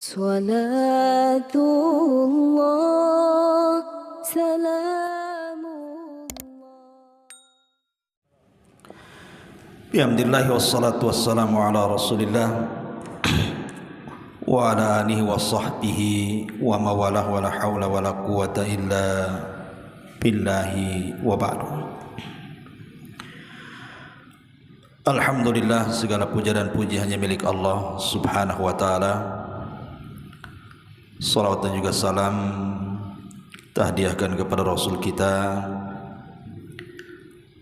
Salatullah, salamullah. Bihamdillahi wassalatu wassalamu ala rasulillah wa ala alihi wa sahbihi wa mawalah wa la hawla wa la quwata illa billahi wa ba'du. Alhamdulillah, segala puja dan puji hanya milik Allah subhanahu wa ta'ala. Salawat dan juga salam tahdiahkan kepada Rasul kita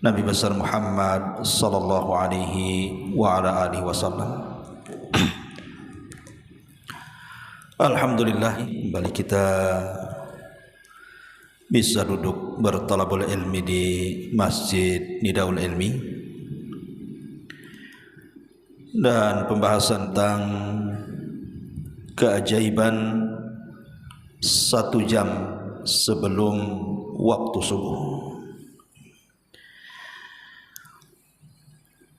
Nabi besar Muhammad sallallahu alaihi wa ala alihi wasallam. Alhamdulillah, kembali kita bisa duduk bertalabul ilmi di Masjid Nidaul Ilmi, dan pembahasan tentang keajaiban 1 jam sebelum waktu subuh.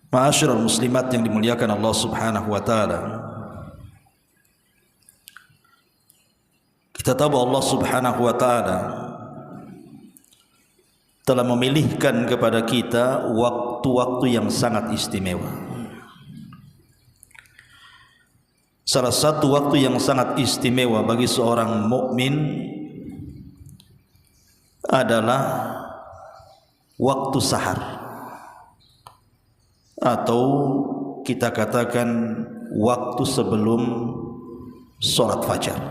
Ma'asyiral muslimat yang dimuliakan Allah subhanahu wa ta'ala, kita tahu Allah subhanahu wa ta'ala telah memilihkan kepada kita waktu-waktu yang sangat istimewa. Salah satu waktu yang sangat istimewa bagi seorang mukmin adalah waktu sahar, atau kita katakan waktu sebelum sholat fajar.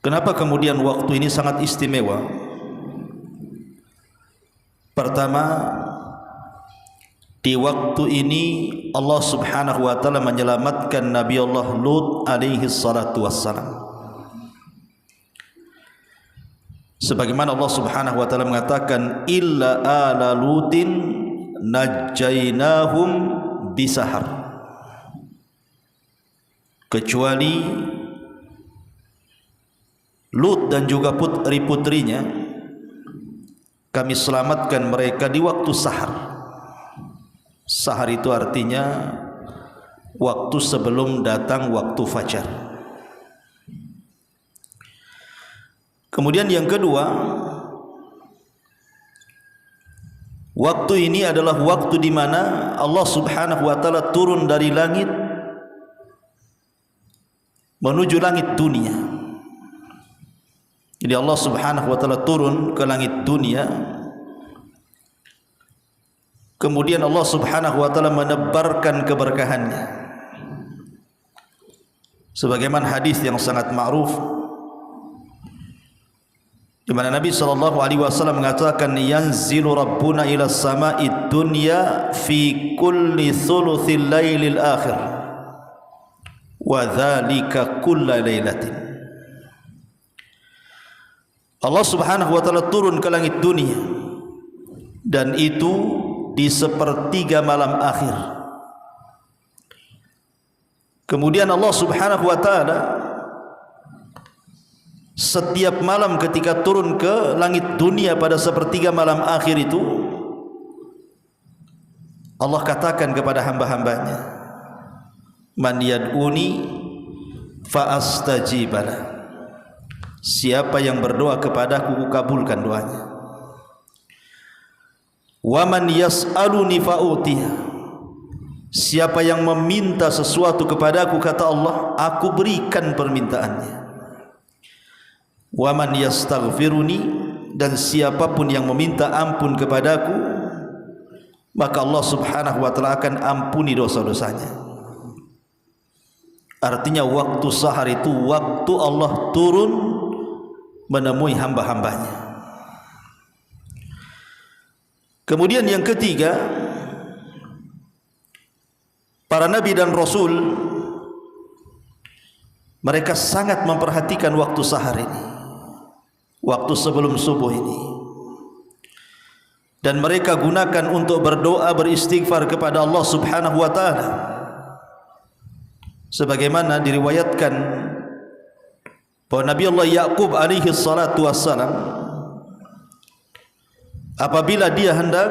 Kenapa kemudian waktu ini sangat istimewa? Pertama, di waktu ini Allah subhanahu wa ta'ala menyelamatkan Nabi Allah Lut alaihi salatu wassalam. Sebagaimana Allah subhanahu wa ta'ala mengatakan, illa ala lutin najjaynahum bisahar, kecuali Lut dan juga putri-putrinya kami selamatkan mereka di waktu sahar. Sahar itu artinya waktu sebelum datang waktu fajar. Kemudian yang kedua, waktu ini adalah waktu di mana Allah subhanahu wa ta'ala turun dari langit menuju langit dunia. Jadi Allah subhanahu wa ta'ala turun ke langit dunia, kemudian Allah subhanahu wa ta'ala menebarkan keberkahannya. Sebagaimana hadis yang sangat ma'ruf, di mana Nabi sallallahu alaihi wasallam mengatakan, yanzilu rabbuna ila sama'id dunya fi kulli thuluthil lailil akhir wa dzalika kulla lailatin. Allah subhanahu wa ta'ala turun ke langit dunia, dan itu di sepertiga malam akhir. Kemudian Allah subhanahu wa ta'ala setiap malam ketika turun ke langit dunia pada sepertiga malam akhir itu, Allah katakan kepada hamba-hambanya, man yad'uni fa astajibala, siapa yang berdoa kepadaku, kabulkan doanya. Wa man yas'aluni fa'utiha, siapa yang meminta sesuatu kepadaku, kata Allah, aku berikan permintaannya. Wa man yastaghfiruni, dan siapapun yang meminta ampun kepadaku, maka Allah subhanahu wa ta'ala akan ampuni dosa-dosanya. Artinya waktu sahar itu waktu Allah turun menemui hamba-hambanya. Kemudian yang ketiga, para nabi dan rasul mereka sangat memperhatikan waktu sahar ini, waktu sebelum subuh ini, dan mereka gunakan untuk berdoa, beristighfar kepada Allah subhanahu wa ta'ala. Sebagaimana diriwayatkan bahwa Nabi Allah Yaqub alaihi salatu wassalam, apabila dia hendak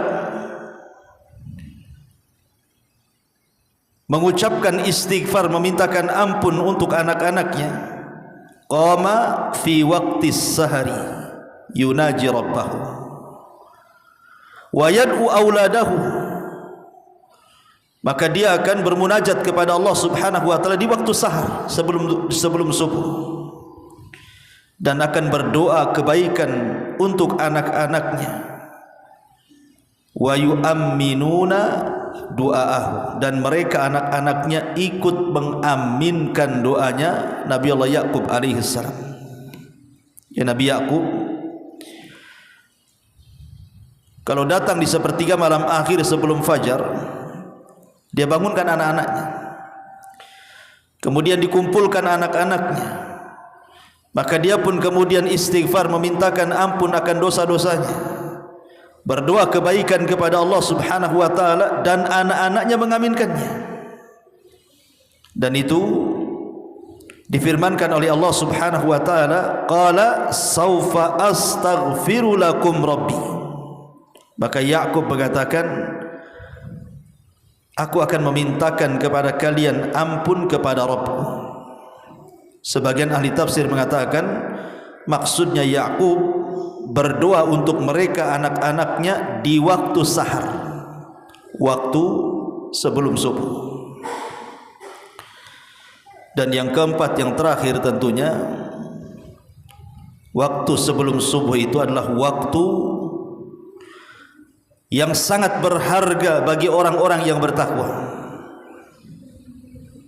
mengucapkan istighfar, memintakan ampun untuk anak-anaknya, qama fi waqtis sahari yunaji rabbahu wa yad'u auladahu, maka dia akan bermunajat kepada Allah Subhanahu wa taala di waktu sahar, sebelum subuh, dan akan berdoa kebaikan untuk anak-anaknya, wa yu'amminuna du'aahu, dan mereka anak-anaknya ikut mengaminkan doanya Nabi Allah Yaqub alaihi salam. Ya, Nabi Yaqub kalau datang di sepertiga malam akhir sebelum fajar, dia bangunkan anak-anaknya, kemudian dikumpulkan anak-anaknya, maka dia pun kemudian istighfar, memintakan ampun akan dosa-dosanya, berdoa kebaikan kepada Allah Subhanahu wa taala, dan anak-anaknya mengaminkannya. Dan itu difirmankan oleh Allah Subhanahu wa taala, qala saufa astaghfiru lakum rabbi. Maka Yakub mengatakan, aku akan memintakan kepada kalian ampun kepada Rabbku. Sebagian ahli tafsir mengatakan maksudnya Yakub berdoa untuk mereka anak-anaknya di waktu sahar, waktu sebelum subuh. Dan yang keempat, yang terakhir tentunya, waktu sebelum subuh itu adalah waktu yang sangat berharga bagi orang-orang yang bertakwa,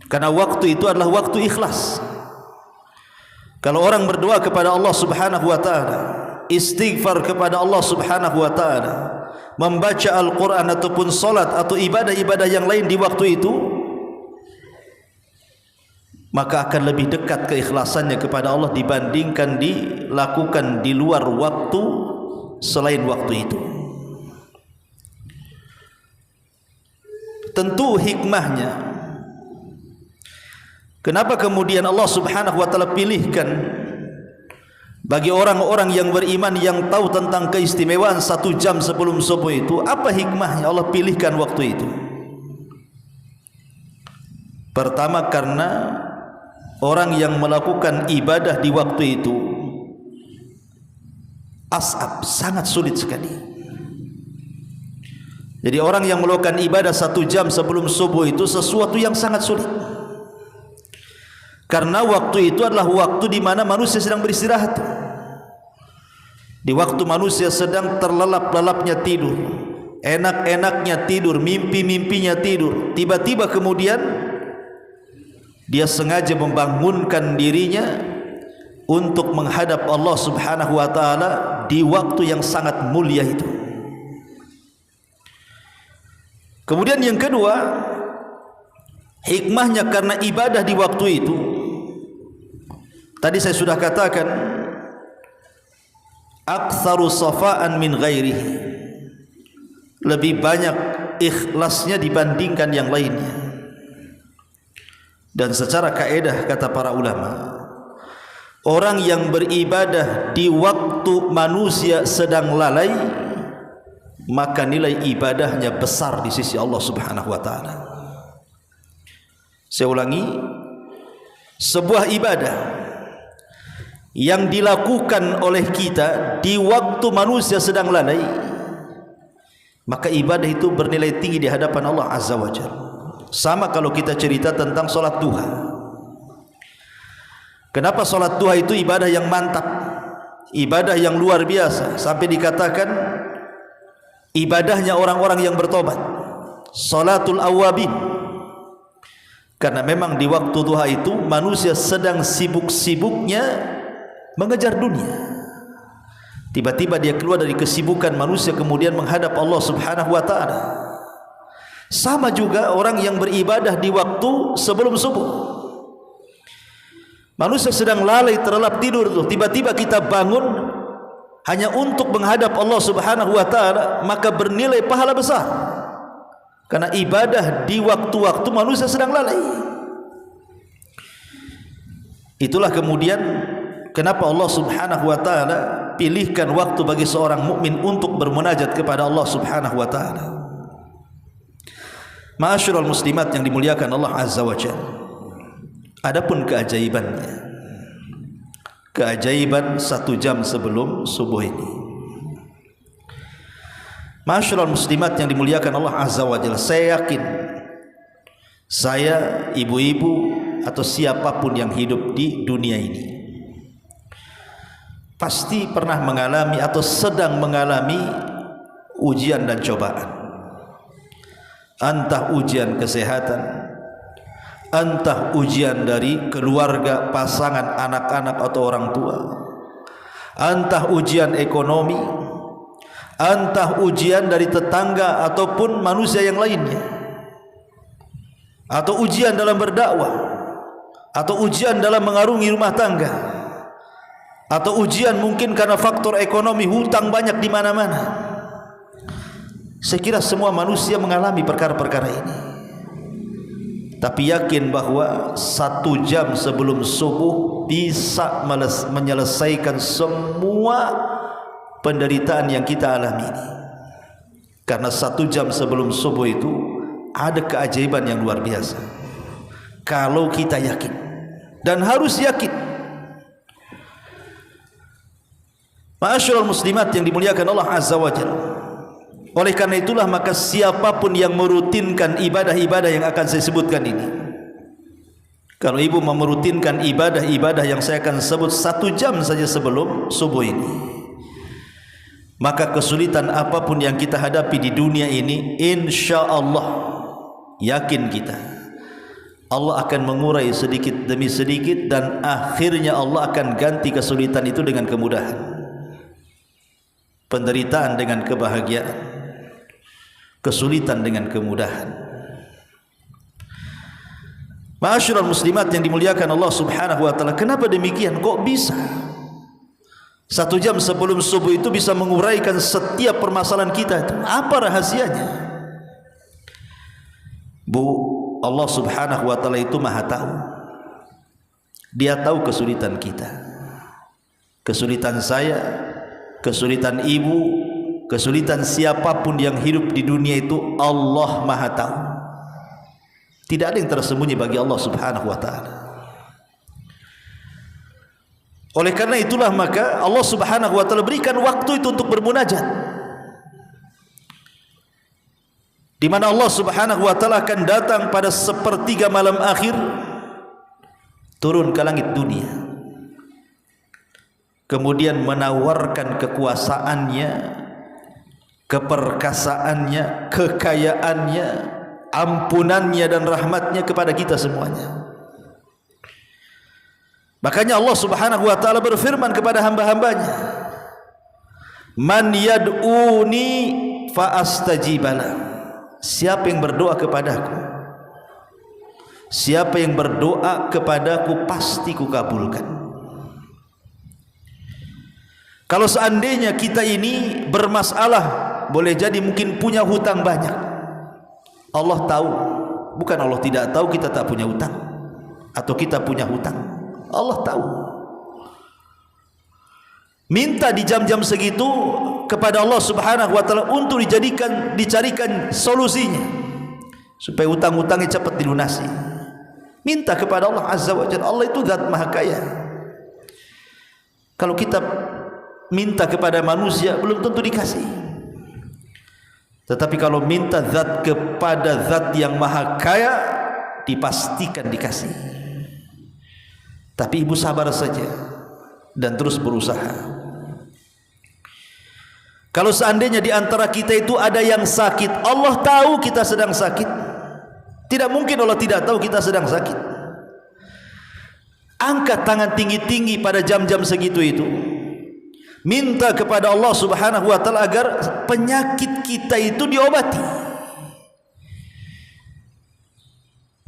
karena waktu itu adalah waktu ikhlas. Kalau orang berdoa kepada Allah Subhanahu wa taala, istighfar kepada Allah Subhanahu wa taala, membaca Al-Quran ataupun salat atau ibadah-ibadah yang lain di waktu itu, maka akan lebih dekat keikhlasannya kepada Allah dibandingkan dilakukan di luar waktu selain waktu itu. Tentu hikmahnya, kenapa kemudian Allah Subhanahu wa taala pilihkan bagi orang-orang yang beriman, yang tahu tentang keistimewaan 1 jam sebelum subuh itu? Apa hikmahnya Allah pilihkan waktu itu? Pertama, karena orang yang melakukan ibadah di waktu itu as'ab, sangat sulit sekali. Jadi orang yang melakukan ibadah 1 jam sebelum subuh itu sesuatu yang sangat sulit, karena waktu itu adalah waktu di mana manusia sedang beristirahat, di waktu manusia sedang terlelap-lelapnya tidur, enak-enaknya tidur, mimpi-mimpinya tidur. Tiba-tiba kemudian dia sengaja membangunkan dirinya untuk menghadap Allah Subhanahu wa taala di waktu yang sangat mulia itu. Kemudian yang kedua, hikmahnya karena ibadah di waktu itu, tadi saya sudah katakan, aktsaru safa'an min ghairihi, lebih banyak ikhlasnya dibandingkan yang lainnya. Dan secara kaedah kata para ulama, orang yang beribadah di waktu manusia sedang lalai, maka nilai ibadahnya besar di sisi Allah Subhanahu wa taala. Saya ulangi, sebuah ibadah yang dilakukan oleh kita di waktu manusia sedang lalai, maka ibadah itu bernilai tinggi di hadapan Allah Azza wa Jalla. Sama kalau kita cerita tentang sholat duha. Kenapa sholat duha itu ibadah yang mantap, ibadah yang luar biasa, sampai dikatakan ibadahnya orang-orang yang bertobat, salatul awabin. Karena memang di waktu duha itu manusia sedang sibuk-sibuknya mengejar dunia. Tiba-tiba dia keluar dari kesibukan manusia kemudian menghadap Allah Subhanahu wa taala. Sama juga orang yang beribadah di waktu sebelum subuh. Manusia sedang lalai, terlelap tidur tuh, tiba-tiba kita bangun hanya untuk menghadap Allah Subhanahu wa taala, maka bernilai pahala besar. Karena ibadah di waktu-waktu manusia sedang lalai. Itulah kemudian kenapa Allah Subhanahu wa taala pilihkan waktu bagi seorang mukmin untuk bermunajat kepada Allah Subhanahu wa taala. Ma'asyiral muslimat yang dimuliakan Allah Azza wa Jalla, adapun keajaibannya, keajaiban 1 jam sebelum subuh ini. Ma'asyiral muslimat yang dimuliakan Allah Azza wa Jalla, saya yakin saya, ibu-ibu atau siapapun yang hidup di dunia ini pasti pernah mengalami atau sedang mengalami ujian dan cobaan. Entah ujian kesehatan, entah ujian dari keluarga, pasangan, anak-anak atau orang tua, entah ujian ekonomi, entah ujian dari tetangga ataupun manusia yang lainnya, atau ujian dalam berdakwah, atau ujian dalam mengarungi rumah tangga, atau ujian mungkin karena faktor ekonomi, hutang banyak di mana-mana. Saya kira semua manusia mengalami perkara-perkara ini. Tapi yakin bahwa 1 jam sebelum subuh bisa menyelesaikan semua penderitaan yang kita alami ini. Karena 1 jam sebelum subuh itu ada keajaiban yang luar biasa. Kalau kita yakin, dan harus yakin. Ma'asyiral muslimat yang dimuliakan Allah Azza wa Jalla, oleh karena itulah maka siapapun yang merutinkan ibadah-ibadah yang akan saya sebutkan ini, kalau ibu merutinkan ibadah-ibadah yang saya akan sebut 1 jam saja sebelum subuh ini, maka kesulitan apapun yang kita hadapi di dunia ini, insya Allah, yakin kita, Allah akan mengurai sedikit demi sedikit, dan akhirnya Allah akan ganti kesulitan itu dengan kemudahan, penderitaan dengan kebahagiaan, kesulitan dengan kemudahan. Ma'asyiral muslimat yang dimuliakan Allah Subhanahu wa taala, kenapa demikian? Kok bisa 1 jam sebelum subuh itu bisa menguraikan setiap permasalahan kita itu? Apa rahasianya? Bu, Allah Subhanahu wa taala itu Maha tahu. Dia tahu kesulitan kita, kesulitan saya, kesulitan ibu, kesulitan siapapun yang hidup di dunia itu. Allah Maha tahu. Tidak ada yang tersembunyi bagi Allah Subhanahu wa taala. Oleh karena itulah maka Allah Subhanahu wa taala berikan waktu itu untuk bermunajat, di mana Allah Subhanahu wa taala akan datang pada 1/3 malam akhir, turun ke langit dunia, kemudian menawarkan kekuasaannya, keperkasaannya, kekayaannya, ampunannya dan rahmatnya kepada kita semuanya. Makanya Allah Subhanahu wa taala berfirman kepada hamba-hambanya, "Man yad'uni fa astajibala." Siapa yang berdoa kepadaku, siapa yang berdoa kepadaku pasti kukabulkan. Kalau seandainya kita ini bermasalah, boleh jadi mungkin punya hutang banyak, Allah tahu. Bukan Allah tidak tahu kita tak punya hutang atau kita punya hutang, Allah tahu. Minta di jam-jam segitu kepada Allah Subhanahu wa taala untuk dicarikan solusinya supaya hutang-hutangnya cepat dilunasi. Minta kepada Allah Azza wa Jalla. Allah itu zat maha kaya. Kalau kita minta kepada manusia belum tentu dikasih. Tetapi kalau minta zat kepada zat yang maha kaya, dipastikan dikasih. Tapi ibu sabar saja dan terus berusaha. Kalau seandainya di antara kita itu ada yang sakit, Allah tahu kita sedang sakit. Tidak mungkin Allah tidak tahu kita sedang sakit. Angkat tangan tinggi-tinggi pada jam-jam segitu itu, minta kepada Allah Subhanahu wa taala agar penyakit kita itu diobati.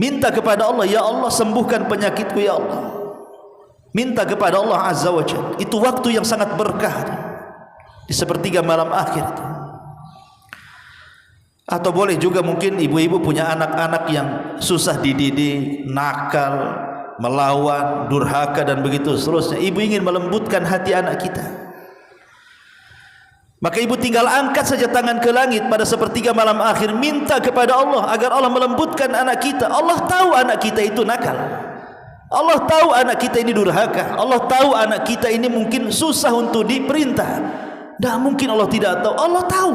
Minta kepada Allah, ya Allah sembuhkan penyakitku ya Allah. Minta kepada Allah Azza wa Jalla. Itu waktu yang sangat berkah di 1/3 malam akhir itu. Atau boleh juga mungkin ibu-ibu punya anak-anak yang susah dididik, nakal, melawan, durhaka dan begitu seterusnya. Ibu ingin melembutkan hati anak kita. Maka ibu tinggal angkat saja tangan ke langit pada sepertiga malam akhir, minta kepada Allah agar Allah melembutkan anak kita. Allah tahu anak kita itu nakal, Allah tahu anak kita ini durhaka, Allah tahu anak kita ini mungkin susah untuk diperintah. Tidak mungkin Allah tidak tahu, Allah tahu.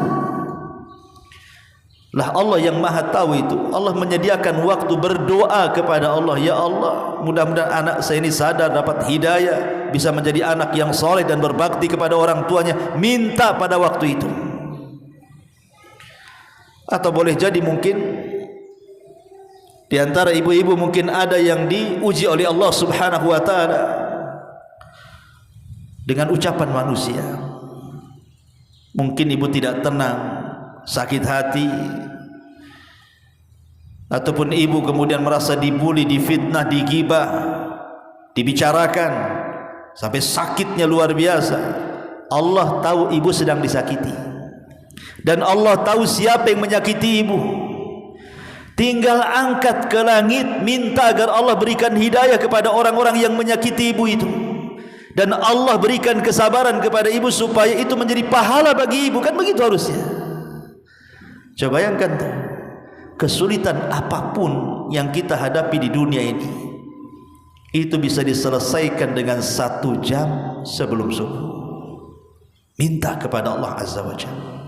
Lah Allah yang maha tahu itu, Allah menyediakan waktu berdoa kepada Allah. Ya Allah, mudah-mudahan anak saya ini sadar, dapat hidayah, bisa menjadi anak yang soleh dan berbakti kepada orang tuanya. Minta pada waktu itu. Atau boleh jadi mungkin di antara ibu-ibu mungkin ada yang diuji oleh Allah Subhanahu wa ta'ala dengan ucapan manusia. Mungkin ibu tidak tenang, sakit hati, ataupun ibu kemudian merasa dibuli, difitnah, digibah, dibicarakan sampai sakitnya luar biasa. Allah tahu ibu sedang disakiti, dan Allah tahu siapa yang menyakiti ibu. Tinggal angkat ke langit, minta agar Allah berikan hidayah kepada orang-orang yang menyakiti ibu itu, dan Allah berikan kesabaran kepada ibu supaya itu menjadi pahala bagi ibu. Kan begitu harusnya. Coba bayangkan tuh, kesulitan apapun yang kita hadapi di dunia ini, itu bisa diselesaikan dengan 1 jam sebelum subuh. Minta kepada Allah Azza wa Jalla,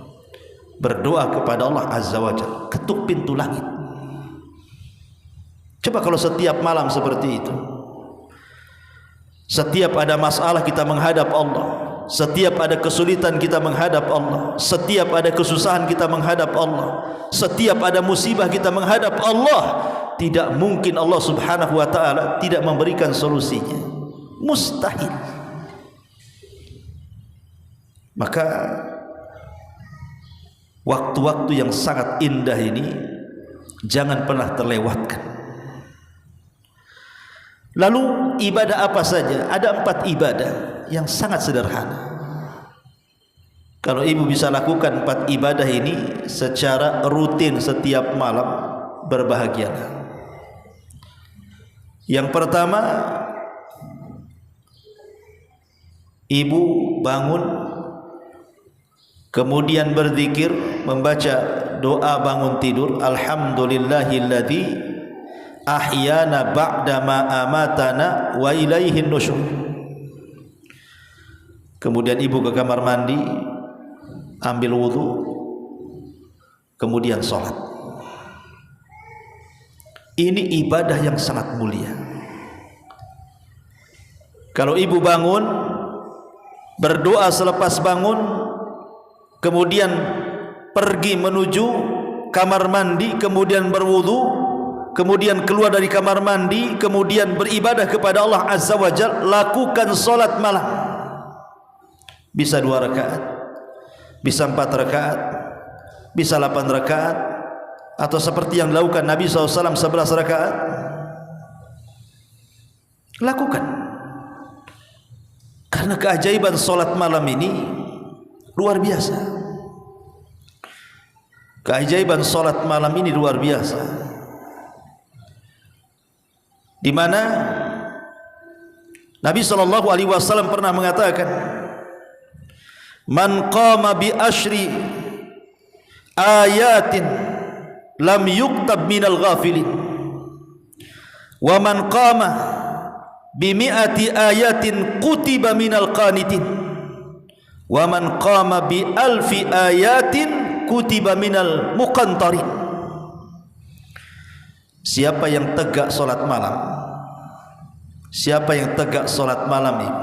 berdoa kepada Allah Azza wa Jalla, ketuk pintu langit. Coba kalau setiap malam seperti itu, setiap ada masalah kita menghadap Allah, setiap ada kesulitan kita menghadap Allah, setiap ada kesusahan kita menghadap Allah, setiap ada musibah kita menghadap Allah, tidak mungkin Allah Subhanahu wa ta'ala tidak memberikan solusinya. Mustahil. Maka waktu-waktu yang sangat indah ini jangan pernah terlewatkan. Lalu ibadah apa saja? Ada 4 ibadah yang sangat sederhana. Kalau ibu bisa lakukan 4 ibadah ini secara rutin setiap malam, berbahagialah. Yang pertama, ibu bangun, kemudian berzikir, membaca doa bangun tidur. Alhamdulillahilladzi ahyana ba'dama amatana wa ilaihin nusyur. Kemudian ibu ke kamar mandi, ambil wudu, kemudian sholat. Ini ibadah yang sangat mulia. Kalau ibu bangun, berdoa selepas bangun, kemudian pergi menuju kamar mandi, kemudian berwudu, kemudian keluar dari kamar mandi, kemudian beribadah kepada Allah Azza wa Jalla, lakukan solat malam. Bisa 2 rakaat, bisa 4 rakaat, bisa 8 rakaat, atau seperti yang dilakukan Nabi SAW 11 rakaat. Lakukan, karena keajaiban solat malam ini luar biasa. Keajaiban solat malam ini luar biasa, di mana Nabi SAW pernah mengatakan, man qama bi ashri ayatin lam yuktab minal ghafilin, wa man qama bi mi'ati ayatin kutiba minal qanitin, wa man qama bi alfi ayatin kutiba minal muqantarin. Siapa yang tegak solat malam, siapa yang tegak solat malam ini,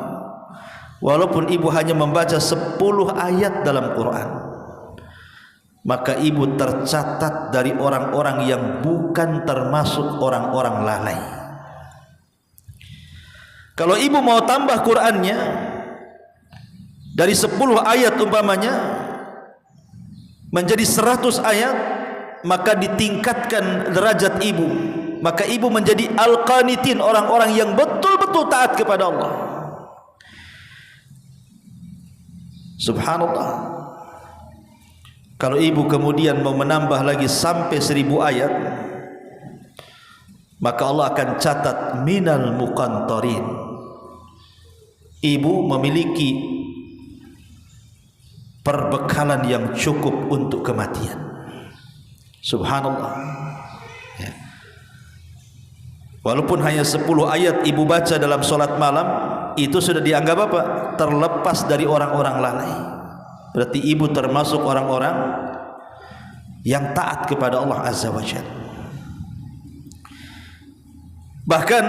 walaupun ibu hanya membaca 10 ayat dalam Quran, maka ibu tercatat dari orang-orang yang bukan termasuk orang-orang lalai. Kalau ibu mau tambah Qurannya dari 10 ayat umpamanya menjadi 100 ayat, maka ditingkatkan derajat ibu, maka ibu menjadi al-qanitin, orang-orang yang betul-betul taat kepada Allah. Subhanallah. Kalau ibu kemudian mau menambah lagi sampai 1000 ayat, maka Allah akan catat minal muqantarin. Ibu memiliki perbekalan yang cukup untuk kematian. Subhanallah. Ya. Walaupun hanya 10 ayat ibu baca dalam solat malam, itu sudah dianggap apa? Terlepas dari orang-orang lalai. Berarti ibu termasuk orang-orang yang taat kepada Allah Azza wa Jalla. Bahkan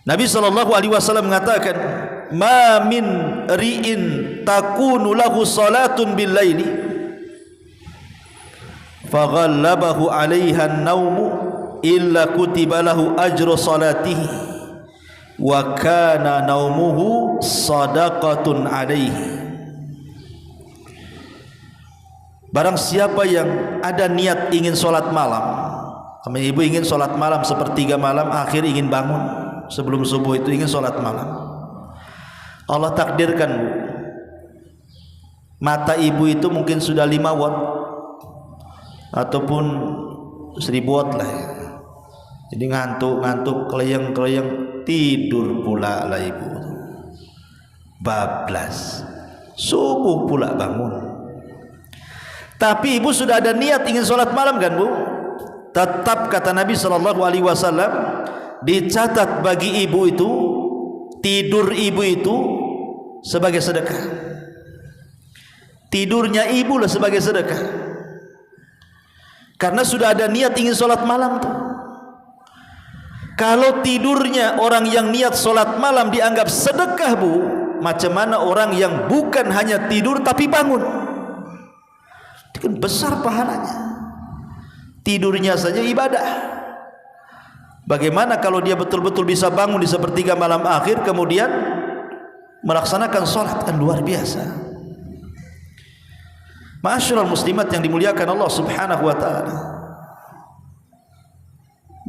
Nabi SAW mengatakan, "Ma min ri'in takunu lahu salatun bil laili faghallabahu 'alaiha an-naumu illa kutiba lahu ajru salatihi wa kana naumuhu sadaqatun 'alaihi." Barang siapa yang ada niat ingin solat malam, ibu ingin solat malam sepertiga malam, akhir ingin bangun sebelum subuh itu ingin solat malam, Allah takdirkan mata ibu itu mungkin sudah 5 watt ataupun 1000 watt lah ya. Jadi ngantuk keleyang tidur pula lah ibu, bablas, subuh pula bangun. Tapi ibu sudah ada niat ingin sholat malam kan bu? Tetap kata Nabi SAW, dicatat bagi ibu itu, tidur ibu itu sebagai sedekah. Tidurnya ibu lah sebagai sedekah, karena sudah ada niat ingin sholat malam tuh. Kalau tidurnya orang yang niat sholat malam dianggap sedekah bu, macam mana orang yang bukan hanya tidur tapi bangun? Kan besar pahalanya. Tidurnya saja ibadah. Bagaimana kalau dia betul-betul bisa bangun di sepertiga malam akhir kemudian melaksanakan sholat, kan luar biasa. Ma'asyiral muslimat yang dimuliakan Allah Subhanahu wa taala.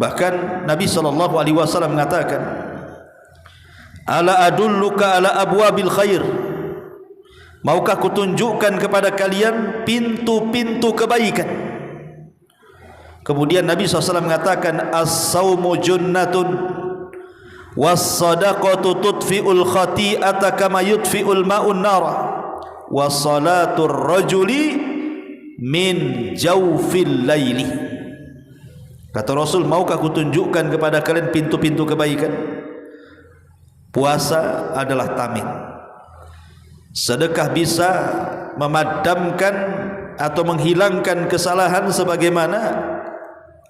Bahkan Nabi SAW mengatakan, "Ala adulluka ala abwabil khair." Maukah kutunjukkan kepada kalian pintu-pintu kebaikan? Kemudian Nabi SAW mengatakan, "As-sawmu junnatun was-sadaqatu tudfi'ul khati'ata kama yudfi'ul ma'un nara wa salatur rajuli min jawfil laili." Kata Rasul, maukah kutunjukkan kepada kalian pintu-pintu kebaikan? Puasa adalah tameng. Sedekah bisa memadamkan atau menghilangkan kesalahan sebagaimana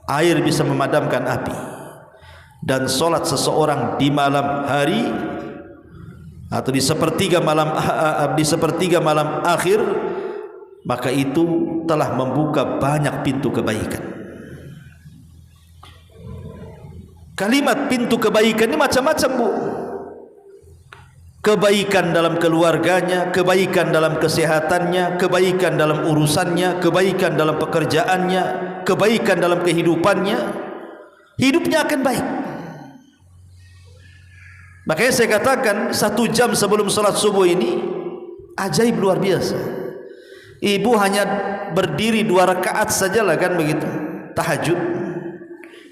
air bisa memadamkan api. Dan solat seseorang di malam hari atau di sepertiga malam akhir, maka itu telah membuka banyak pintu kebaikan. Kalimat pintu kebaikan ini macam-macam bu. Kebaikan dalam keluarganya, kebaikan dalam kesehatannya, kebaikan dalam urusannya, kebaikan dalam pekerjaannya, kebaikan dalam kehidupannya, hidupnya akan baik. Makanya saya katakan 1 jam sebelum salat subuh ini ajaib luar biasa. Ibu hanya berdiri 2 rakaat sajalah kan begitu, tahajud,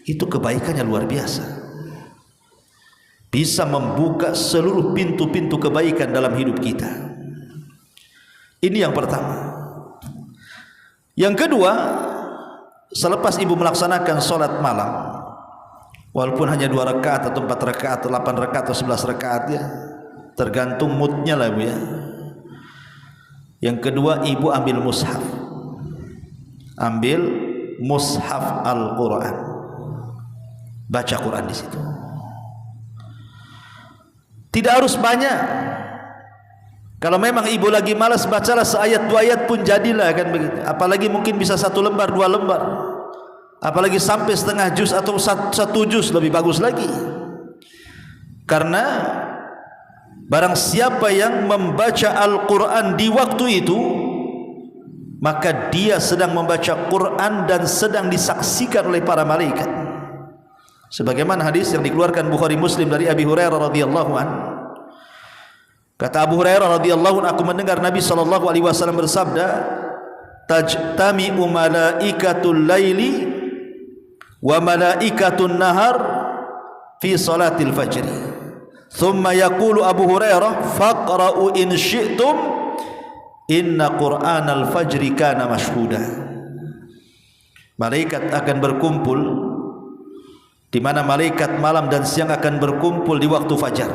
itu kebaikannya luar biasa. Bisa membuka seluruh pintu-pintu kebaikan dalam hidup kita. Ini yang pertama. Yang kedua, selepas ibu melaksanakan sholat malam, walaupun hanya 2 rakaat atau 4 rakaat atau 8 rakaat atau 11 rakaat ya, tergantung moodnya lah bu ya. Yang kedua, ibu ambil mushaf. Ambil mushaf Al-Quran, baca Quran di situ. Tidak harus banyak. Kalau memang ibu lagi malas, bacalah seayat 2 ayat pun jadilah kan begitu. Apalagi mungkin bisa 1 lembar 2 lembar. Apalagi sampai setengah juz atau 1 juz lebih bagus lagi. Karena barang siapa yang membaca Al-Quran di waktu itu, maka dia sedang membaca Quran dan sedang disaksikan oleh para malaikat. Sebagaimana hadis yang dikeluarkan Bukhari Muslim dari Abi Hurairah radhiyallahu anhu. Kata Abu Hurairah radhiyallahu anhu, aku mendengar Nabi SAW bersabda, "Tajtami'u malaikatul laili wa malaikatun nahar fi salatil fajr." Thumma yaqulu Abu Hurairah, "Faqra'u in syi'tum inna qur'anal fajri kana mashhuda. Malaikat akan berkumpul, di mana malaikat malam dan siang akan berkumpul di waktu fajar.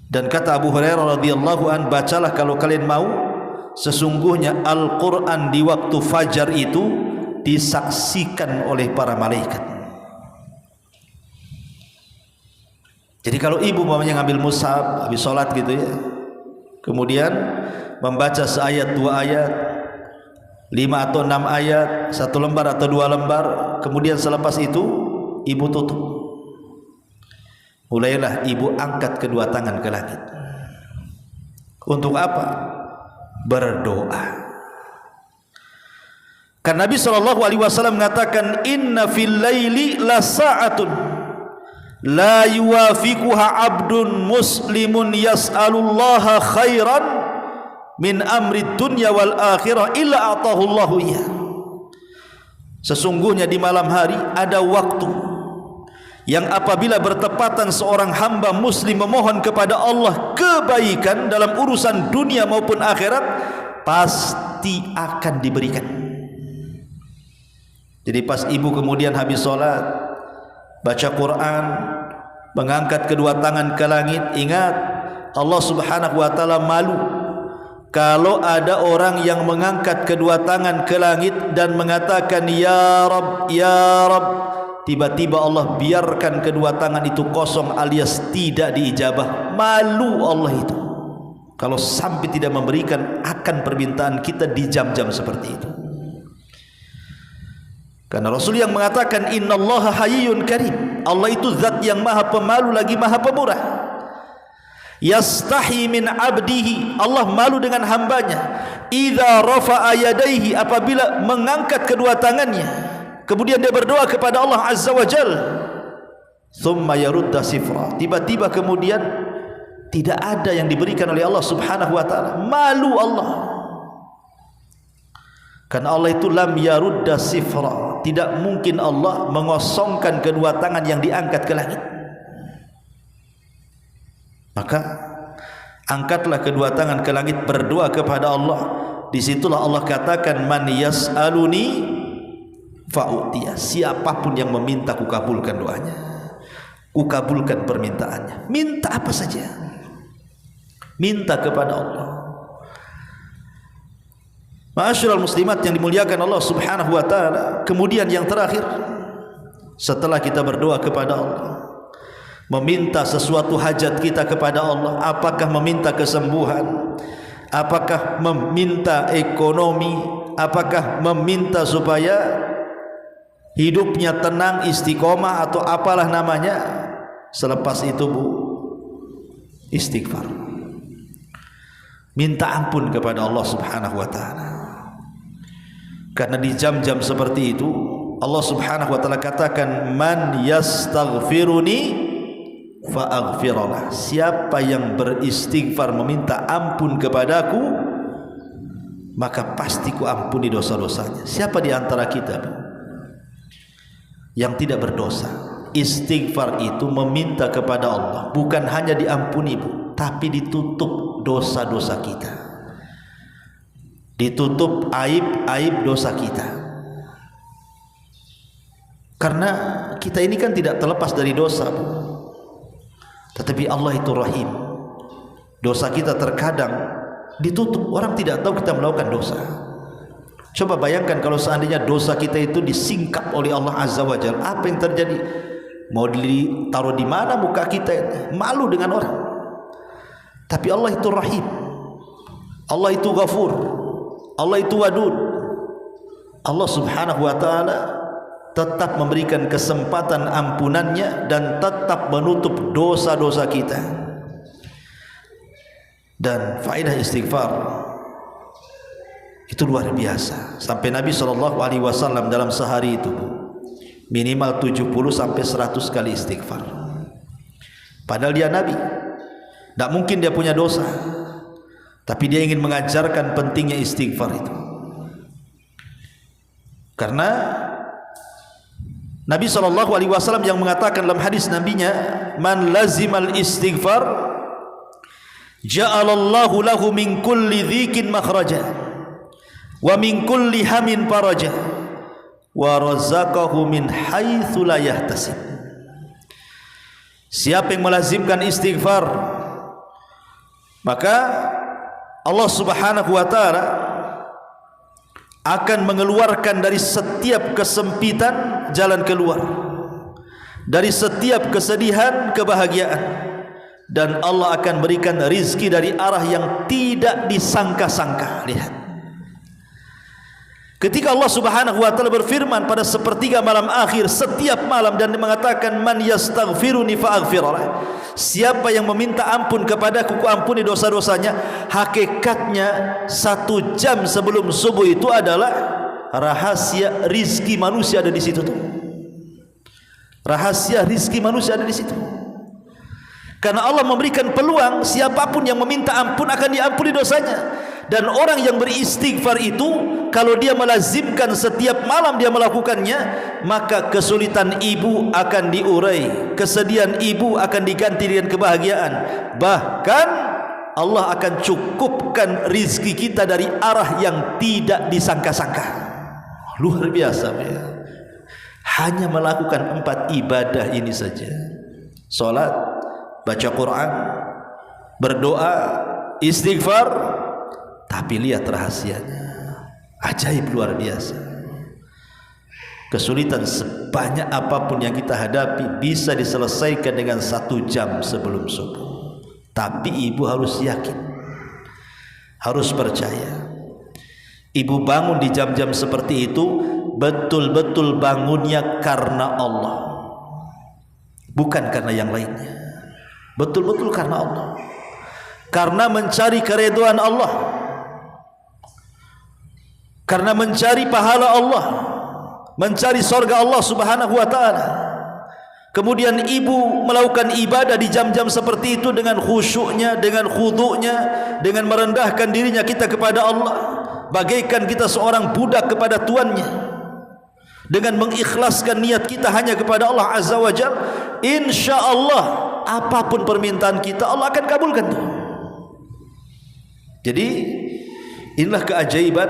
Dan kata Abu Hurairah radhiyallahu an, bacalah kalau kalian mau, sesungguhnya Al-Quran di waktu fajar itu disaksikan oleh para malaikat. Jadi kalau ibu mamanya ngambil mushaf habis sholat gitu ya, kemudian membaca seayat, 2 ayat, 5 atau 6 ayat, 1 lembar atau 2 lembar, kemudian selepas itu ibu tutup. Mulailah ibu angkat kedua tangan ke langit. Untuk apa? Berdoa. Karena Nabi SAW mengatakan, inna fil laili la sa'atun la yuwafiquha abdun muslimun yas'alullaha khairan min amri dunya wal akhirah illa atahullahu iya. Sesungguhnya di malam hari ada waktu yang apabila bertepatan seorang hamba muslim memohon kepada Allah kebaikan dalam urusan dunia maupun akhirat, pasti akan diberikan. Jadi pas ibu kemudian habis sholat, baca Quran, mengangkat kedua tangan ke langit, ingat Allah Subhanahu wa ta'ala malu kalau ada orang yang mengangkat kedua tangan ke langit dan mengatakan ya Rabb, ya Rabb, tiba-tiba Allah biarkan kedua tangan itu kosong alias tidak diijabah. Malu Allah itu kalau sampai tidak memberikan akan permintaan kita di jam-jam seperti itu. Karena Rasul yang mengatakan innallaha hayyun karim, Allah itu zat yang maha pemalu lagi maha pemurah. Yastahi min abdihi, Allah malu dengan hambanya. Idza rafa'a yadayhi, apabila mengangkat kedua tangannya, kemudian dia berdoa kepada Allah Azza wa Jalla, thumma yarudda sifra, tiba-tiba kemudian tidak ada yang diberikan oleh Allah Subhanahu wa ta'ala. Malu Allah. Karena Allah itu lam yarudda sifra, tidak mungkin Allah mengosongkan kedua tangan yang diangkat ke langit. Maka angkatlah kedua tangan ke langit, berdoa kepada Allah. Disitulah Allah katakan man yas'aluni fa'utiya, siapapun yang meminta kukabulkan doanya, kukabulkan permintaannya. Minta apa saja, minta kepada Allah. Ma'asyiral muslimat yang dimuliakan Allah Subhanahu wa ta'ala. Kemudian yang terakhir, setelah kita berdoa kepada Allah, meminta sesuatu hajat kita kepada Allah, apakah meminta kesembuhan, apakah meminta ekonomi, apakah meminta supaya hidupnya tenang, istiqomah, atau apalah namanya, selepas itu Bu, istighfar, minta ampun kepada Allah Subhanahu wa ta'ala. Karena di jam-jam seperti itu Allah Subhanahu wa ta'ala katakan man yastaghfiruni fa'aghfirullah, siapa yang beristighfar meminta ampun kepadaku maka pasti ku ampuni dosa-dosanya. Siapa di antara kita yang tidak berdosa? Istighfar itu meminta kepada Allah bukan hanya diampuni Bu, tapi ditutup dosa-dosa kita, ditutup aib-aib dosa kita. Karena kita ini kan tidak terlepas dari dosa Bu, tetapi Allah itu Rahim. Dosa kita terkadang ditutup, orang tidak tahu kita melakukan dosa. Coba bayangkan kalau seandainya dosa kita itu disingkap oleh Allah Azza wa Jalla, apa yang terjadi? Mau ditaruh di mana muka kita ini? Malu dengan orang. Tapi Allah itu Rahim, Allah itu Ghafur, Allah itu Wadud. Allah Subhanahu wa ta'ala tetap memberikan kesempatan ampunannya dan tetap menutup dosa-dosa kita. Dan faedah istighfar itu luar biasa. Sampai Nabi SAW dalam sehari itu minimal 70 sampai 100 kali istighfar. Padahal dia Nabi, tidak mungkin dia punya dosa, tapi dia ingin mengajarkan pentingnya istighfar itu. Karena Nabi SAW yang mengatakan dalam hadis nabinya, man lazimal istighfar Ja'alallahu lahu min kulli dhikin makhraja wa min kulli hamin faraja wa razaqahu min haitsu la yahtasib. Siapa yang melazimkan istighfar, maka Allah Subhanahu wa taala akan mengeluarkan dari setiap kesempitan jalan keluar, dari setiap kesedihan kebahagiaan, dan Allah akan berikan rizki dari arah yang tidak disangka-sangka. Lihat, ketika Allah Subhanahu wa taala berfirman pada sepertiga malam akhir setiap malam dan mengatakan man yastaghfiruni fa'aghfirlah, siapa yang meminta ampun kepadaku ku ampuni dosa-dosanya, hakikatnya 1 jam sebelum subuh itu adalah rahasia rizki manusia ada di situ tuh. Rahasia rizki manusia ada di situ. Karena Allah memberikan peluang siapapun yang meminta ampun akan diampuni dosanya. Dan orang yang beristighfar itu kalau dia melazimkan setiap malam dia melakukannya, maka kesulitan ibu akan diurai, kesedihan ibu akan diganti dengan kebahagiaan. Bahkan Allah akan cukupkan rizki kita dari arah yang tidak disangka-sangka. Luar biasa ya. Hanya melakukan 4 ibadah ini saja, salat, baca Quran, berdoa, istighfar. Tapi lihat rahasianya, ajaib luar biasa. Kesulitan sebanyak apapun yang kita hadapi bisa diselesaikan dengan 1 jam sebelum subuh. Tapi ibu harus yakin, harus percaya. Ibu bangun di jam-jam seperti itu betul-betul bangunnya karena Allah, bukan karena yang lainnya. Betul-betul karena Allah, karena mencari keridhaan Allah, karena mencari pahala Allah, mencari surga Allah Subhanahu wa taala. Kemudian ibu melakukan ibadah di jam-jam seperti itu dengan khusyuknya, dengan khudu'nya, dengan merendahkan dirinya kita kepada Allah, bagaikan kita seorang budak kepada tuannya, dengan mengikhlaskan niat kita hanya kepada Allah Azza wa Jalla. InsyaAllah apapun permintaan kita Allah akan kabulkan tuh. Jadi inilah keajaiban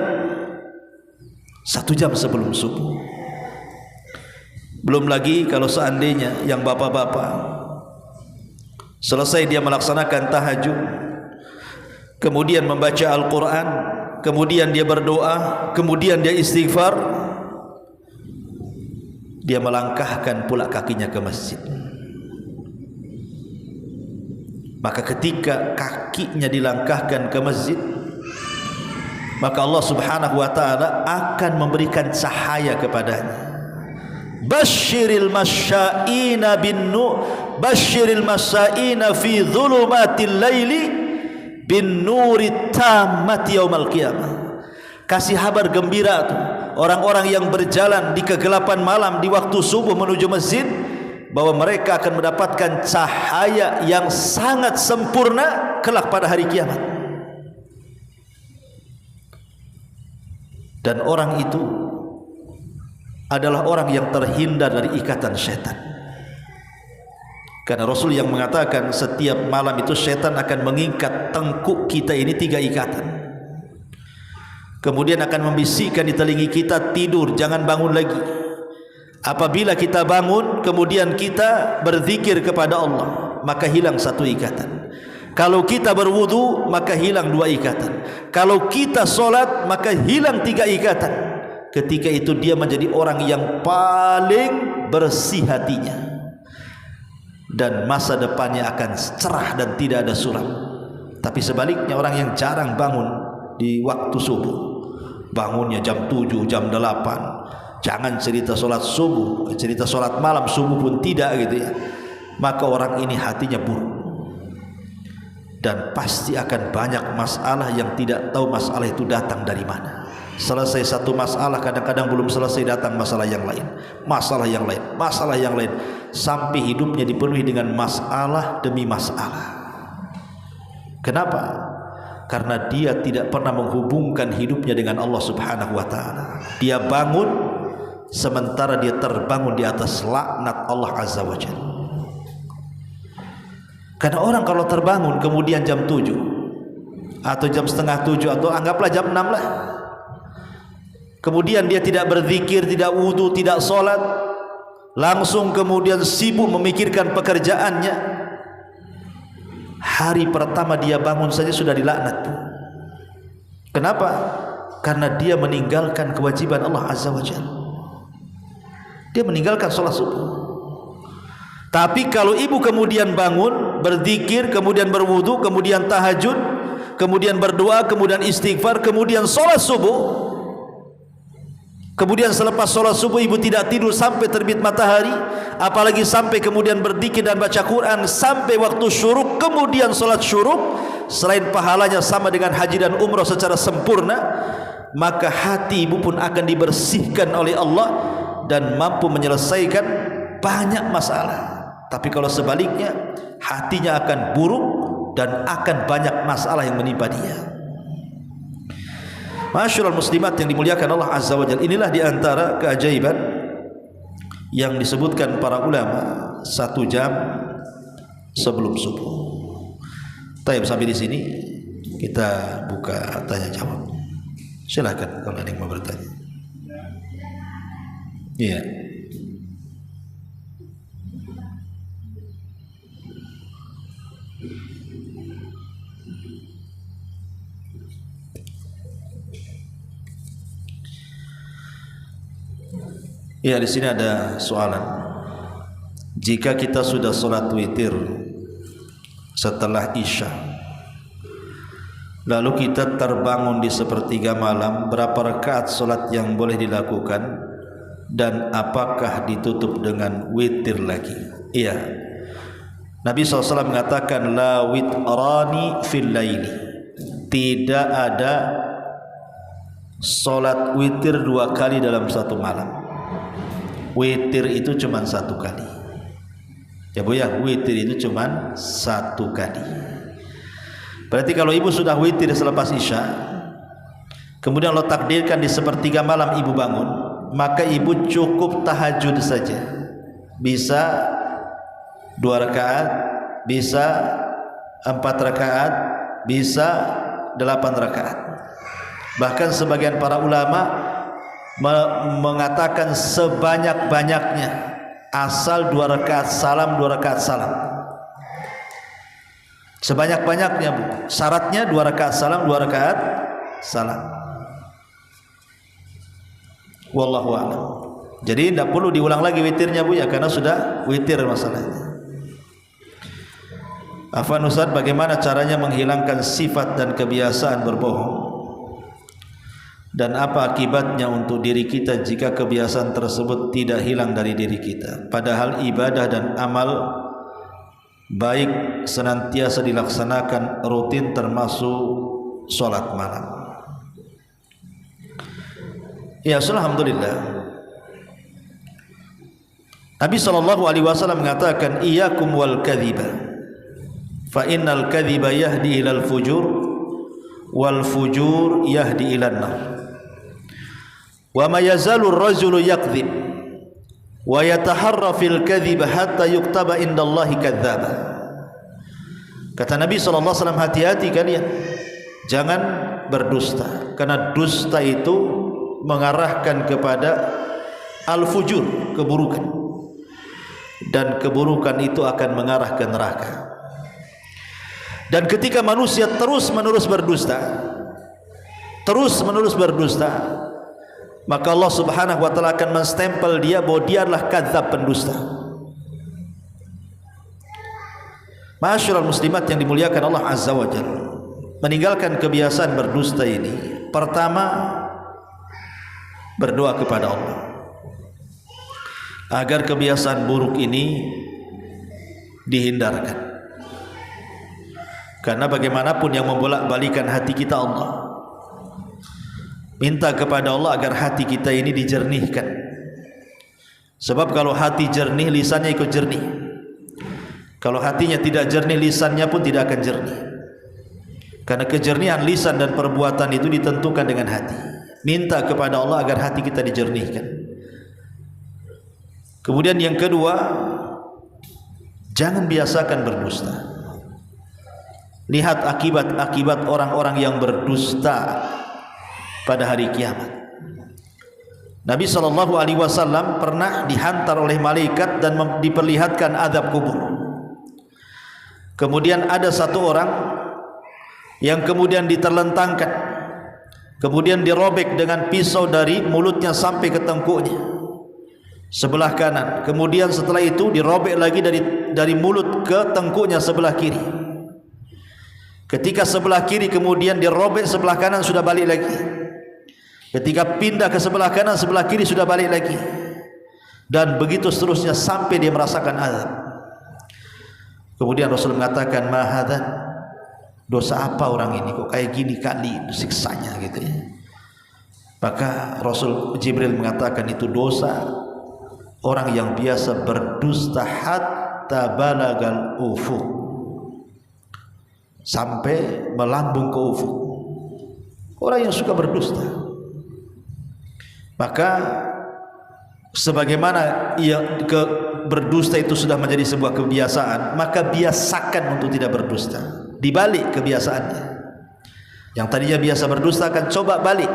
1 jam sebelum subuh. Belum lagi kalau seandainya yang bapak-bapak selesai dia melaksanakan tahajud, kemudian membaca Al-Quran, kemudian dia berdoa, kemudian dia istighfar, dia melangkahkan pula kakinya ke masjid. Maka ketika kakinya dilangkahkan ke masjid, maka Allah Subhanahu wa taala akan memberikan cahaya kepadanya. Basyiril masyaina bin nur, basyiril masyaina fi dhulumatil laili bin nurit tammati yaumal qiyamah. Kasih kabar gembira tuh orang-orang yang berjalan di kegelapan malam di waktu subuh menuju masjid, bahwa mereka akan mendapatkan cahaya yang sangat sempurna kelak pada hari kiamat. Dan orang itu adalah orang yang terhindar dari ikatan syaitan. Karena Rasul yang mengatakan setiap malam itu syaitan akan mengikat tengkuk kita ini 3 ikatan. Kemudian akan membisikkan di telinga kita, tidur, jangan bangun lagi. Apabila kita bangun kemudian kita berzikir kepada Allah, maka hilang 1 ikatan. Kalau kita berwudu maka hilang 2 ikatan. Kalau kita solat maka hilang 3 ikatan. Ketika itu dia menjadi orang yang paling bersih hatinya, dan masa depannya akan cerah dan tidak ada suram. Tapi sebaliknya orang yang jarang bangun di waktu subuh, bangunnya jam 7, jam 8, jangan cerita solat subuh, cerita solat malam, subuh pun tidak gitu ya, maka orang ini hatinya buruk. Dan pasti akan banyak masalah yang tidak tahu masalah itu datang dari mana. Selesai 1 masalah kadang-kadang belum selesai datang masalah yang lain, masalah yang lain, masalah yang lain, sampai hidupnya dipenuhi dengan masalah demi masalah. Kenapa? Karena dia tidak pernah menghubungkan hidupnya dengan Allah Subhanahu wa taala. Dia bangun sementara dia terbangun di atas laknat Allah Azza wa Jalla. Karena orang kalau terbangun kemudian jam 7 atau jam setengah 7 atau anggaplah jam 6 lah, kemudian dia tidak berzikir, tidak wudu, tidak sholat, langsung kemudian sibuk memikirkan pekerjaannya, hari pertama dia bangun saja sudah dilaknat. Kenapa? Karena dia meninggalkan kewajiban Allah Azza wa Jalla. Dia meninggalkan sholat subuh. Tapi kalau ibu kemudian bangun, berzikir, kemudian berwudu, kemudian tahajud, kemudian berdoa, kemudian istighfar, kemudian sholat subuh, kemudian selepas sholat subuh ibu tidak tidur sampai terbit matahari, apalagi sampai kemudian berzikir dan baca Quran sampai waktu syuruk, kemudian sholat syuruk, selain pahalanya sama dengan haji dan umrah secara sempurna, maka hati ibu pun akan dibersihkan oleh Allah dan mampu menyelesaikan banyak masalah. Tapi kalau sebaliknya, hatinya akan buruk dan akan banyak masalah yang menimpa dia. Masyaallah muslimat yang dimuliakan Allah Azza wa Jalla, inilah diantara keajaiban yang disebutkan para ulama 1 jam sebelum subuh. Baik, sampai di sini kita buka tanya jawab. Silakan kalau ada yang mau bertanya. Iya. Ya, di sini ada soalan. Jika kita sudah sholat witir setelah isya, lalu kita terbangun di sepertiga malam, berapa rakaat sholat yang boleh dilakukan dan apakah ditutup dengan witir lagi? Iya, Nabi SAW mengatakan la witrani fil laili, tidak ada sholat witir 2 kali dalam satu malam. Witir itu cuma 1 kali. Ya Bu ya, witir itu cuma 1 kali. Berarti kalau ibu sudah witir selepas isya, kemudian Allah takdirkan di sepertiga malam ibu bangun, maka ibu cukup tahajud saja. Bisa 2 rakaat, bisa 4 rakaat, bisa 8 rakaat. Bahkan sebagian para ulama mengatakan sebanyak-banyaknya, asal 2 rakaat salam, 2 rakaat salam. Sebanyak-banyaknya Bu. Syaratnya 2 rakaat salam, 2 rakaat salam. Wallahu a'lam. Jadi tidak perlu diulang lagi witirnya Bu ya, karena sudah witir masalahnya. Afwan Ustaz, bagaimana caranya menghilangkan sifat dan kebiasaan berbohong? Dan apa akibatnya untuk diri kita jika kebiasaan tersebut tidak hilang dari diri kita, padahal ibadah dan amal baik senantiasa dilaksanakan rutin termasuk sholat malam? Ya, alhamdulillah. Nabi SAW mengatakan iyyakum wal kadhiba fa innal kadhiba yahdi ilal fujur wal fujur yahdi ilan nar. Wa ma yazalu ar-rajulu yakdzib wa yataharra fil kadhib hatta yuktaba indallahi kadzdzaba. Kata Nabi sallallahu alaihi wasallam, hati-hati kalian jangan berdusta, karena dusta itu mengarahkan kepada al-fujur, keburukan, dan keburukan itu akan mengarah ke neraka. Dan ketika manusia terus-menerus berdusta, maka Allah Subhanahu wa taala akan menstempel dia bahwa dia adalah kadzab, pendusta. Masyaallah muslimat yang dimuliakan Allah Azza wa Jalla, meninggalkan kebiasaan berdusta ini, pertama berdoa kepada Allah agar kebiasaan buruk ini dihindarkan. Karena bagaimanapun yang membolak-balikan hati kita Allah. Minta kepada Allah agar hati kita ini dijernihkan. Sebab kalau hati jernih, lisannya ikut jernih. Kalau hatinya tidak jernih, lisannya pun tidak akan jernih. Karena kejernihan lisan dan perbuatan itu ditentukan dengan hati. Minta kepada Allah agar hati kita dijernihkan. Kemudian yang kedua, jangan biasakan berdusta. Lihat akibat-akibat orang-orang yang berdusta pada hari kiamat. Nabi SAW pernah dihantar oleh malaikat dan diperlihatkan azab kubur. Kemudian ada satu orang yang kemudian diterlentangkan, kemudian dirobek dengan pisau dari mulutnya sampai ke tengkuknya sebelah kanan. Kemudian setelah itu dirobek lagi dari mulut ke tengkuknya sebelah kiri. Ketika sebelah kiri kemudian dirobek, sebelah kanan sudah balik lagi. Ketika pindah ke sebelah kanan, sebelah kiri sudah balik lagi. Dan begitu seterusnya sampai dia merasakan azab. Kemudian Rasul mengatakan, "Ma hadza?" Dosa apa orang ini kok kayak gini kali siksanya gitu ya. Maka Rasul Jibril mengatakan itu dosa orang yang biasa berdusta hatta balagal ufuq, sampai melambung ke ufuk. Orang yang suka berdusta. Maka sebagaimana berdusta itu sudah menjadi sebuah kebiasaan, maka biasakan untuk tidak berdusta. Dibalik kebiasaannya. Yang tadinya biasa berdusta akan coba balik.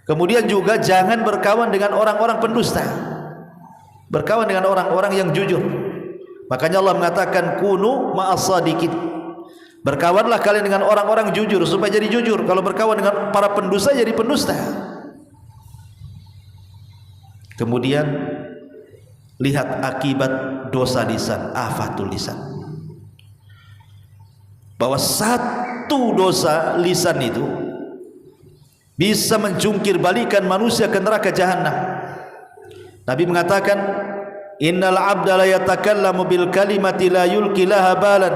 Kemudian juga jangan berkawan dengan orang-orang pendusta. Berkawan dengan orang-orang yang jujur. Makanya Allah mengatakan kunu ma'as-sadiqin. Berkawanlah kalian dengan orang-orang jujur supaya jadi jujur. Kalau berkawan dengan para pendusta jadi pendusta. Kemudian lihat akibat dosa lisan, afatul lisan. Bahwa satu dosa lisan itu bisa menjungkir balikan manusia ke neraka jahanam. Nabi mengatakan, "Innal 'abda la yatakallamu bil kalimati la yulqi laha balan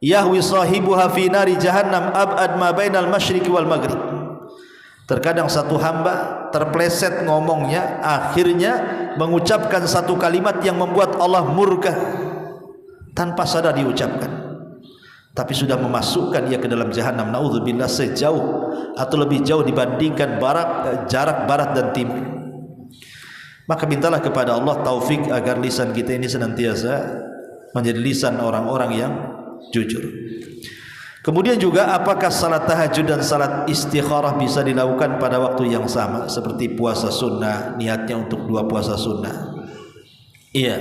yahwi sahibuha fi nari jahannam ab'ad ma bainal masyriqi wal maghrib." Terkadang satu hamba terpleset ngomongnya, akhirnya mengucapkan satu kalimat yang membuat Allah murka tanpa sadar diucapkan, tapi sudah memasukkan ia ke dalam jahanam, naudzubillah, sejauh atau lebih jauh dibandingkan jarak barat dan timur. Maka mintalah kepada Allah taufik agar lisan kita ini senantiasa menjadi lisan orang-orang yang jujur. Kemudian juga apakah salat tahajud dan salat istikharah bisa dilakukan pada waktu yang sama seperti puasa sunnah, niatnya untuk 2 puasa sunnah? Iya.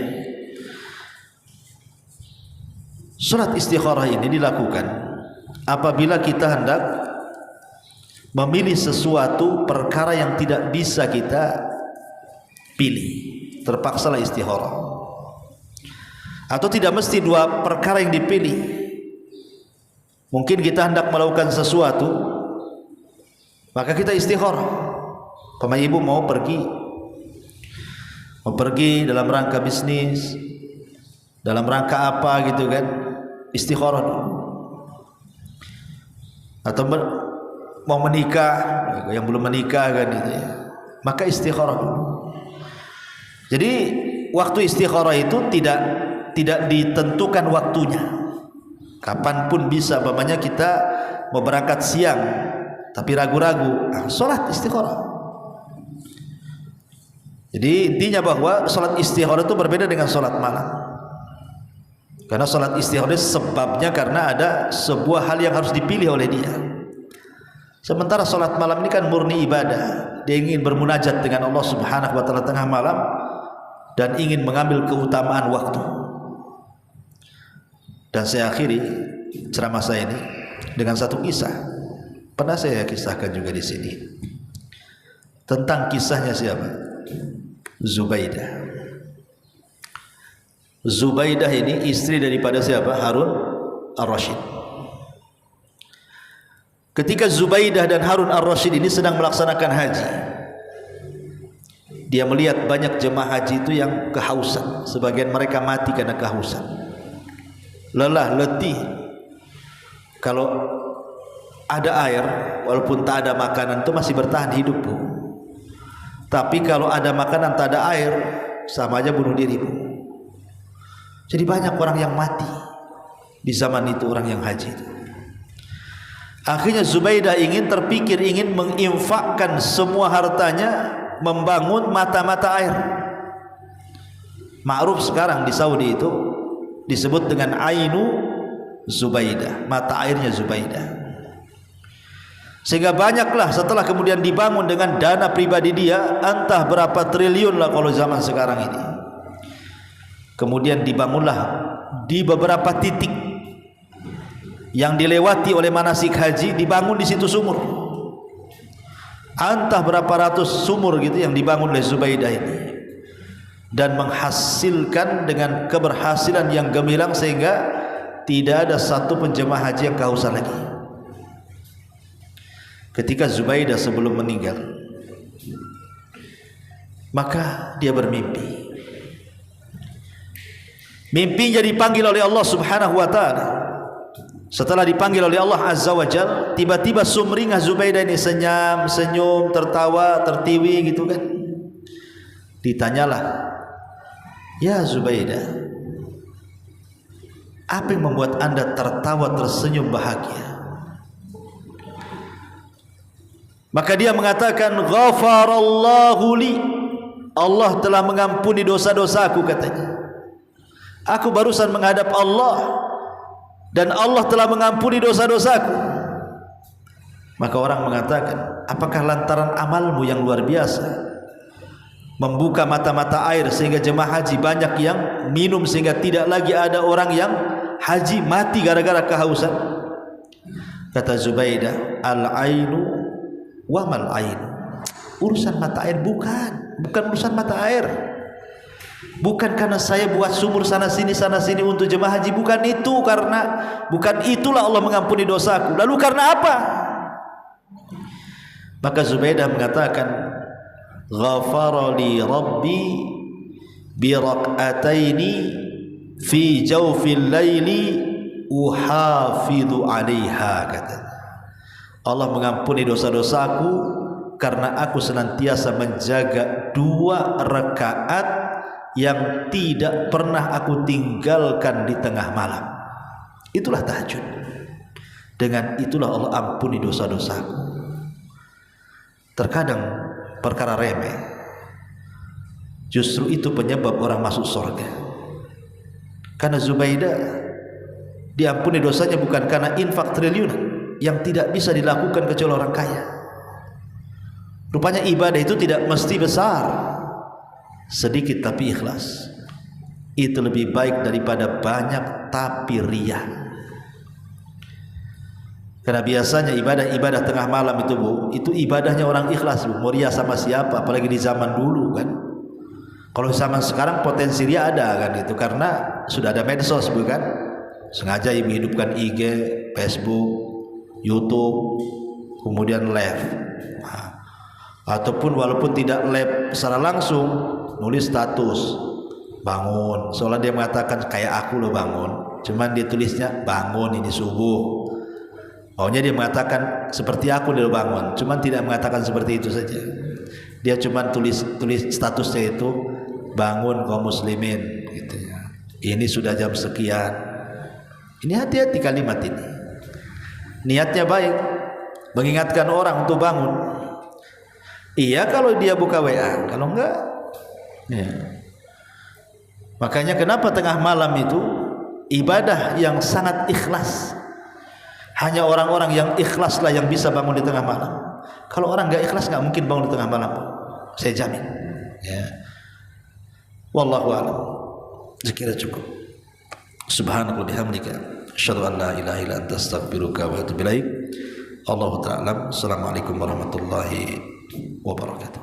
Salat istikharah ini dilakukan apabila kita hendak memilih sesuatu perkara yang tidak bisa kita pilih, terpaksalah istikharah. Atau tidak mesti 2 perkara yang dipilih. Mungkin kita hendak melakukan sesuatu, maka kita istikharah. Pemain ibu mau pergi dalam rangka bisnis, dalam rangka apa gitu kan, istikharah dulu. Atau mau menikah, yang belum menikah kan gitu ya, maka istikharah dulu. Jadi waktu istikharah itu tidak ditentukan waktunya. Kapanpun bisa. Umpamanya kita mau berangkat siang tapi ragu-ragu, salat istikharah. Jadi intinya bahwa salat istikharah itu berbeda dengan salat malam. Karena salat istikharah sebabnya karena ada sebuah hal yang harus dipilih oleh dia. Sementara salat malam ini kan murni ibadah. Dia ingin bermunajat dengan Allah Subhanahu wa taala tengah malam dan ingin mengambil keutamaan waktu. Dan saya akhiri ceramah saya ini dengan satu kisah. Pernah saya kisahkan juga di sini. Tentang kisahnya siapa? Zubaidah. Zubaidah ini istri daripada siapa? Harun Ar-Rasyid. Ketika Zubaidah dan Harun Ar-Rasyid ini sedang melaksanakan haji, dia melihat banyak jemaah haji itu yang kehausan. Sebagian mereka mati karena kehausan, lelah, letih. Kalau ada air, walaupun tak ada makanan, itu masih bertahan hidup, Bu. Tapi kalau ada makanan tak ada air, sama aja bunuh diri, Bu. Jadi banyak orang yang mati di zaman itu, orang yang haji itu. Akhirnya Zubaidah terpikir ingin menginfakkan semua hartanya membangun mata-mata air. Ma'ruf sekarang di Saudi itu disebut dengan Ainu Zubaidah, mata airnya Zubaidah. Sehingga banyaklah setelah kemudian dibangun dengan dana pribadi dia, entah berapa triliun lah kalau zaman sekarang ini. Kemudian dibangunlah di beberapa titik yang dilewati oleh manasik haji, dibangun di situ sumur. Entah berapa ratus sumur gitu yang dibangun oleh Zubaidah ini, dan menghasilkan dengan keberhasilan yang gemilang sehingga tidak ada satu penjemaah haji yang kehausan lagi. Ketika Zubaidah sebelum meninggal, maka dia bermimpi. Mimpinya dipanggil oleh Allah Subhanahu wa ta'ala. Setelah dipanggil oleh Allah Azza wa Jal, tiba-tiba sumringah Zubaidah ini senyum, tertawa, tertiwi gitu kan. Ditanyalah, ya Zubaidah, apa yang membuat anda tertawa, tersenyum, bahagia? Maka dia mengatakan, ghafarallahu li, Allah telah mengampuni dosa-dosaku, katanya. Aku barusan menghadap Allah dan Allah telah mengampuni dosa-dosaku. Maka orang mengatakan, apakah lantaran amalmu yang luar biasa membuka mata-mata air sehingga jemaah haji banyak yang minum sehingga tidak lagi ada orang yang haji mati gara-gara kehausan? Kata Zubaidah, al-ainu wa mal ain, urusan mata air bukan urusan mata air. Bukan karena saya buat sumur sana sini untuk jemaah haji, bukan itu, karena bukan itulah Allah mengampuni dosaku. Lalu karena apa? Maka Zubaidah mengatakan, ghafarali rabbi bi raq'ataini fi jawfil laili uhafidhu 'alaiha, kata Allah mengampuni dosa-dosaku karena aku senantiasa menjaga 2 rakaat yang tidak pernah aku tinggalkan di tengah malam. Itulah tahajud. Dengan itulah Allah ampuni dosa-dosaku. Terkadang perkara remeh, justru itu penyebab orang masuk surga. Karena Zubaidah diampuni dosanya bukan karena infak triliunan yang tidak bisa dilakukan kecuali orang kaya. Rupanya ibadah itu tidak mesti besar, sedikit tapi ikhlas. Itu lebih baik daripada banyak tapi riya. Karena biasanya ibadah tengah malam itu, Bu, itu ibadahnya orang ikhlas, Bu. Mau riya sama siapa? Apalagi di zaman dulu kan. Kalau zaman sekarang potensi riya ada kan itu, karena sudah ada medsos, Bu kan. Sengaja menghidupkan IG, Facebook, YouTube, kemudian live. Ataupun walaupun tidak live secara langsung, nulis status bangun, soalnya dia mengatakan kayak aku loh bangun, cuman dia tulisnya bangun ini subuh. Maunya dia mengatakan seperti aku dia bangun, cuman tidak mengatakan seperti itu saja. Dia cuman tulis statusnya itu bangun kaum muslimin gitu ya. Ini sudah jam sekian. Ini hati-hati kalimat ini. Niatnya baik, mengingatkan orang untuk bangun. Iya kalau dia buka WA, kalau enggak ya. Makanya kenapa tengah malam itu ibadah yang sangat ikhlas. Hanya orang-orang yang ikhlaslah yang bisa bangun di tengah malam. Kalau orang enggak ikhlas enggak mungkin bangun di tengah malam, saya jamin ya. Wallahu a'lam. Sekira cukup. Subhanallah bihamdika, asyhadu an la ilaha illa anta, astaghfiruka wa atubu ilaik. Allahu ta'ala. Assalamualaikum warahmatullahi wabarakatuh.